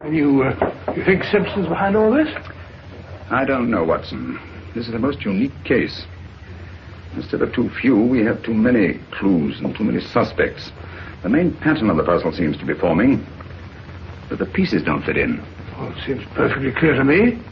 And you think Simpson's behind all this? I don't know, Watson. This is a most unique case. Instead of too few, we have too many clues and too many suspects. The main pattern of the puzzle seems to be forming, but the pieces don't fit in. Well, it seems perfectly clear to me.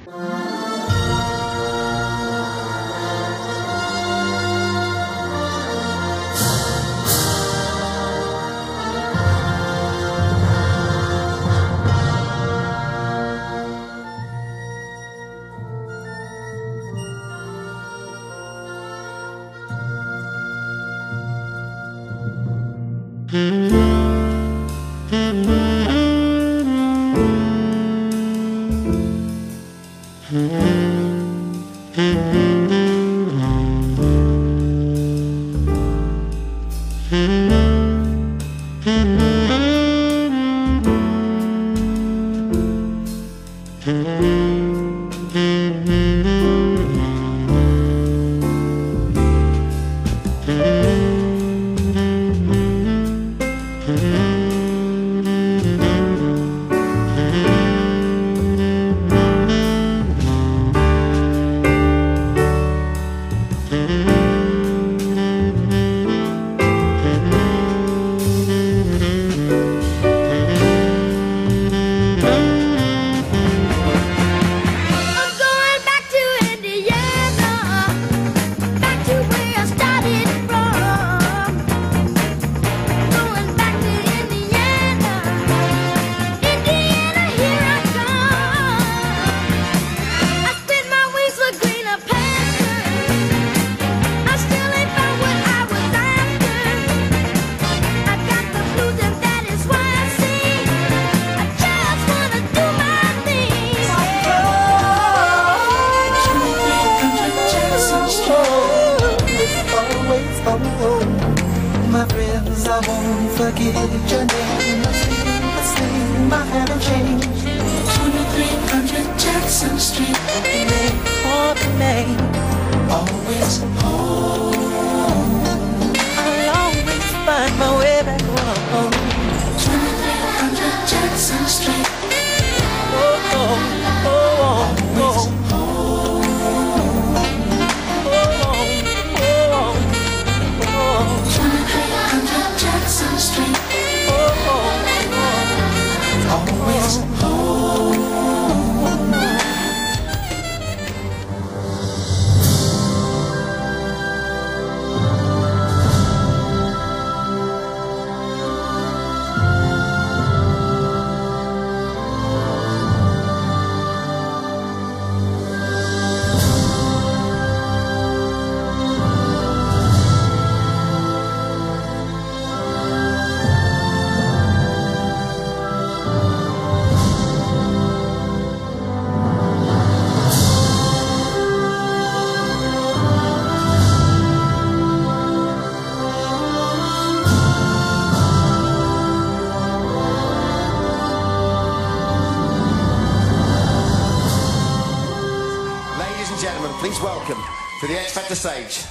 Please welcome to the X Factor stage,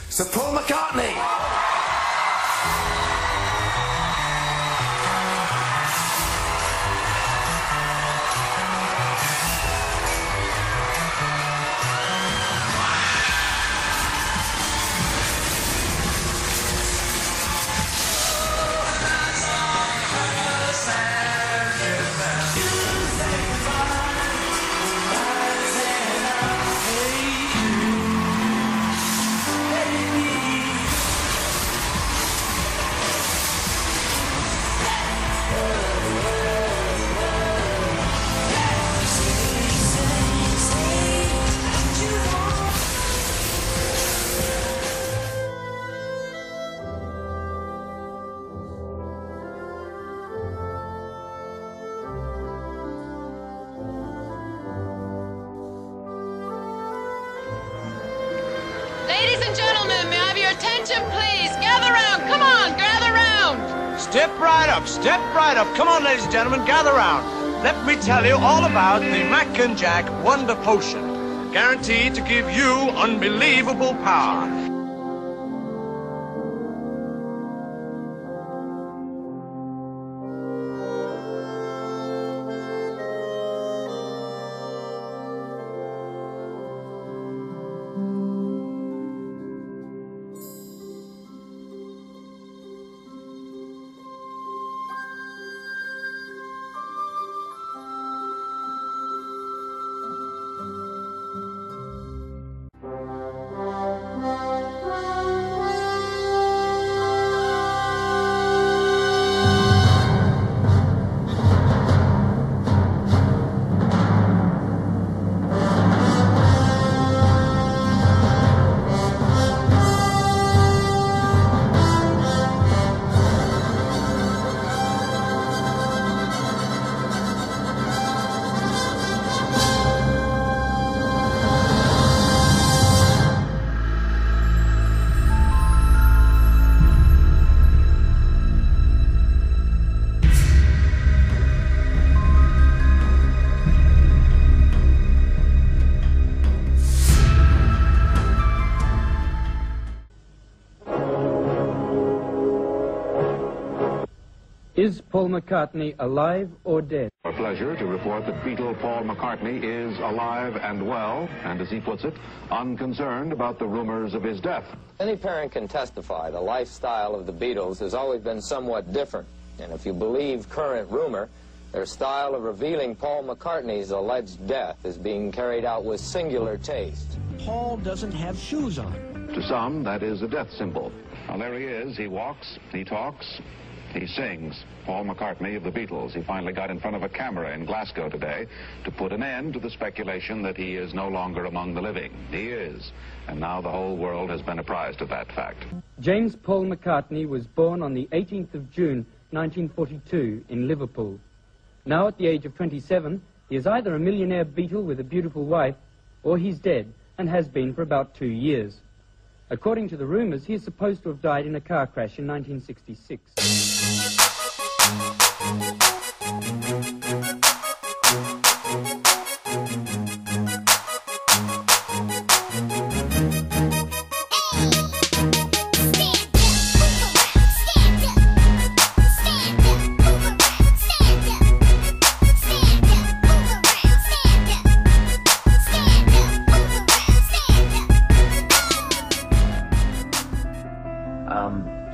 Sir Paul McCartney. Ladies and gentlemen, may I have your attention, please? Gather round. Come on, gather round. Step right up, step right up. Come on, ladies and gentlemen, gather round. Let me tell you all about the Mac and Jack Wonder Potion. Guaranteed to give you unbelievable power. Paul McCartney alive or dead? Our pleasure to report that Beatle Paul McCartney is alive and well, and as he puts it, unconcerned about the rumors of his death. Any parent can testify the lifestyle of the Beatles has always been somewhat different. And if you believe current rumor, their style of revealing Paul McCartney's alleged death is being carried out with singular taste. Paul doesn't have shoes on. To some, that is a death symbol. Well, there he is. He walks, he talks, he sings. Paul McCartney of the Beatles. He finally got in front of a camera in Glasgow today to put an end to the speculation that he is no longer among the living. He is. And now the whole world has been apprised of that fact. James Paul McCartney was born on the 18th of June, 1942, in Liverpool. Now, at the age of 27, he is either a millionaire Beatle with a beautiful wife, or he's dead and has been for about 2 years. According to the rumors, he is supposed to have died in a car crash in 1966.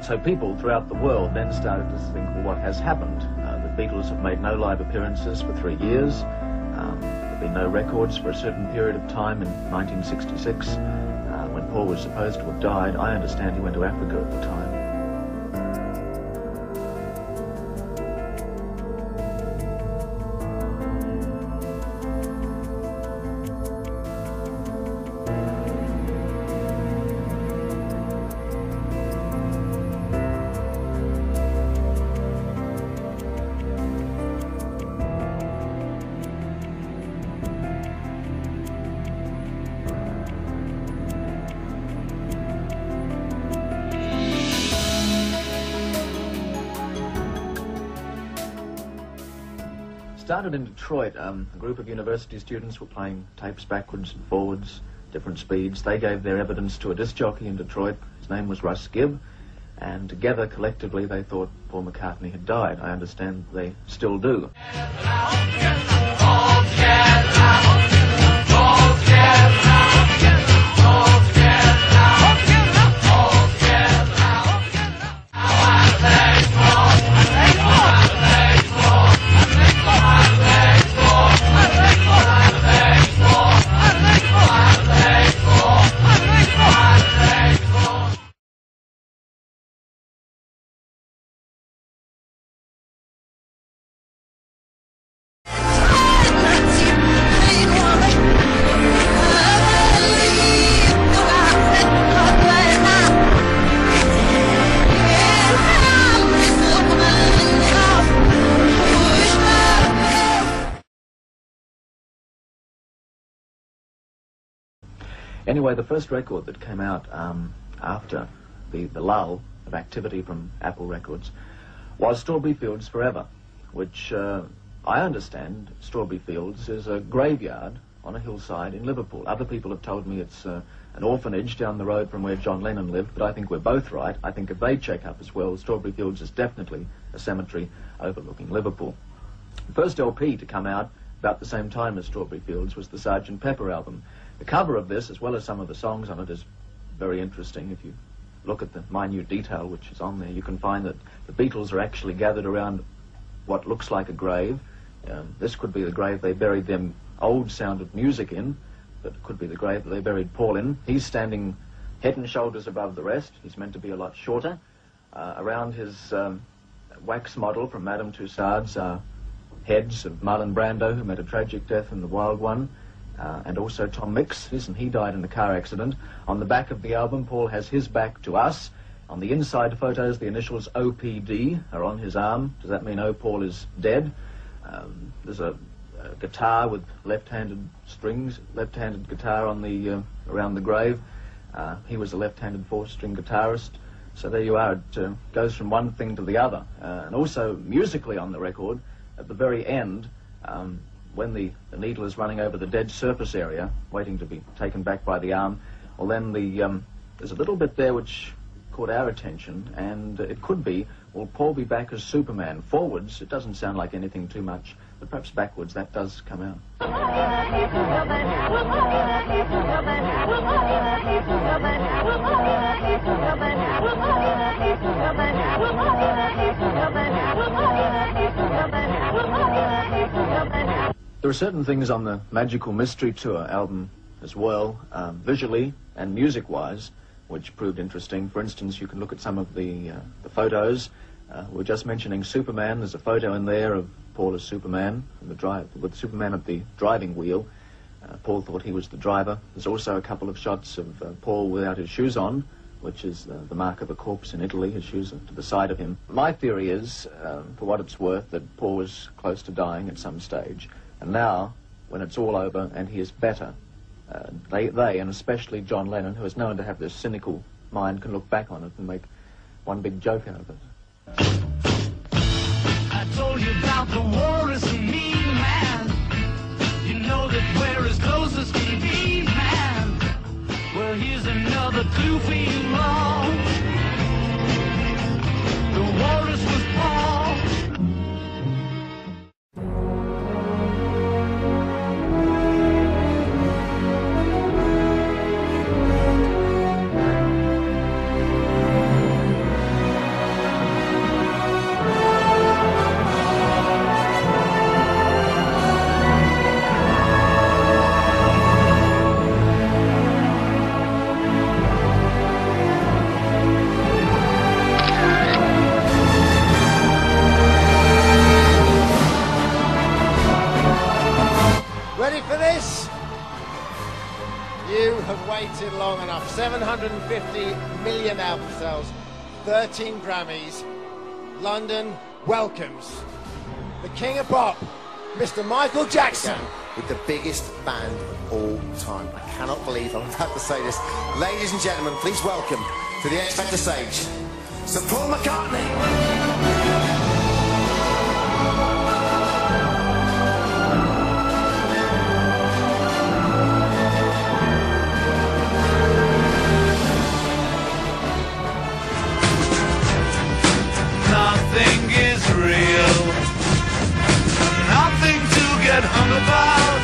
So people throughout the world then started to think, well, what has happened? The Beatles have made no live appearances for 3 years. There have been no records for a certain period of time in 1966. When Paul was supposed to have died, I understand he went to Africa at the time. Started in Detroit. A group of university students were playing tapes backwards and forwards, different speeds. They gave their evidence to a disc jockey in Detroit. His name was Russ Gibb, and together, collectively, they thought Paul McCartney had died. I understand they still do. Anyway, the first record that came out after the lull of activity from Apple Records was Strawberry Fields Forever, which I understand Strawberry Fields is a graveyard on a hillside in Liverpool. Other people have told me it's an orphanage down the road from where John Lennon lived, but I think we're both right. I think if they check up as well, Strawberry Fields is definitely a cemetery overlooking Liverpool. The first LP to come out about the same time as Strawberry Fields was the Sgt. Pepper album. The cover of this, as well as some of the songs on it, is very interesting. If you look at the minute detail which is on there, you can find that the Beatles are actually gathered around what looks like a grave. This could be the grave they buried them old sound of music in, but it could be the grave that they buried Paul in. He's standing head and shoulders above the rest. He's meant to be a lot shorter. Around his wax model from Madame Tussauds are heads of Marlon Brando, who met a tragic death in The Wild One, and also Tom Mix. Listen, he died in a car accident. On the back of the album, Paul has his back to us. On the inside photos, the initials OPD are on his arm. Does that mean, oh, Paul is dead? There's a guitar with left-handed strings, left-handed guitar on the around the grave. He was a left-handed four-string guitarist. So there you are. It goes from one thing to the other. And also, musically on the record, at the very end, when the needle is running over the dead surface area, waiting to be taken back by the arm, well then there's a little bit there which caught our attention, and it could be will Paul be back as Superman? Forwards, it doesn't sound like anything too much, but perhaps backwards, that does come out. There are certain things on the Magical Mystery Tour album as well, visually and music-wise, which proved interesting. For instance, you can look at some of the photos. We're just mentioning Superman. There's a photo in there of Paul as Superman, with Superman at the driving wheel. Paul thought he was the driver. There's also a couple of shots of Paul without his shoes on, which is the mark of a corpse in Italy. His shoes are to the side of him. My theory is, for what it's worth, that Paul was close to dying at some stage. And now, when it's all over and he is better, they, and especially John Lennon, who is known to have this cynical mind, can look back on it and make one big joke out of it. I told you about the war is a mean man. You know that we're as close as can be, man. Well, here's another clue for you all. The walrus was Paul. Ready for this? You have waited long enough. 750 million album sales, 13 Grammys. London welcomes the King of Pop, Mr. Michael Jackson, with the biggest band of all time. I cannot believe I'm about to say this. Ladies and gentlemen, please welcome to the X Factor stage, Sir Paul McCartney. Nothing is real, nothing to get hung about.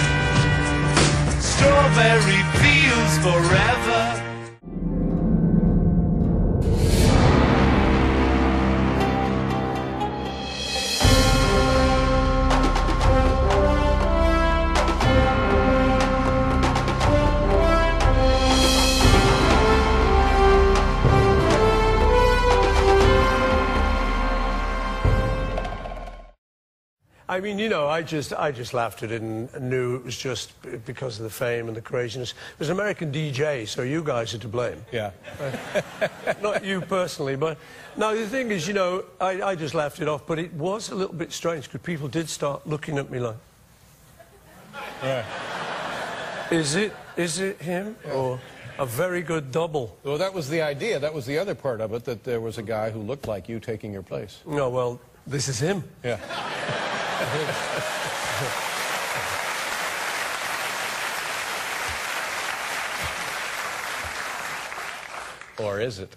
Strawberry fields forever. I mean, you know, I just laughed at it and knew it was just because of the fame and the craziness. It was an American DJ, so you guys are to blame. Yeah. Not you personally, but... Now, the thing is, you know, I just laughed it off, but it was a little bit strange, because people did start looking at me like... Right. Is it him, or a very good double? Well, that was the idea. That was the other part of it, that there was a guy who looked like you taking your place. No, well, this is him. Yeah. Or is it?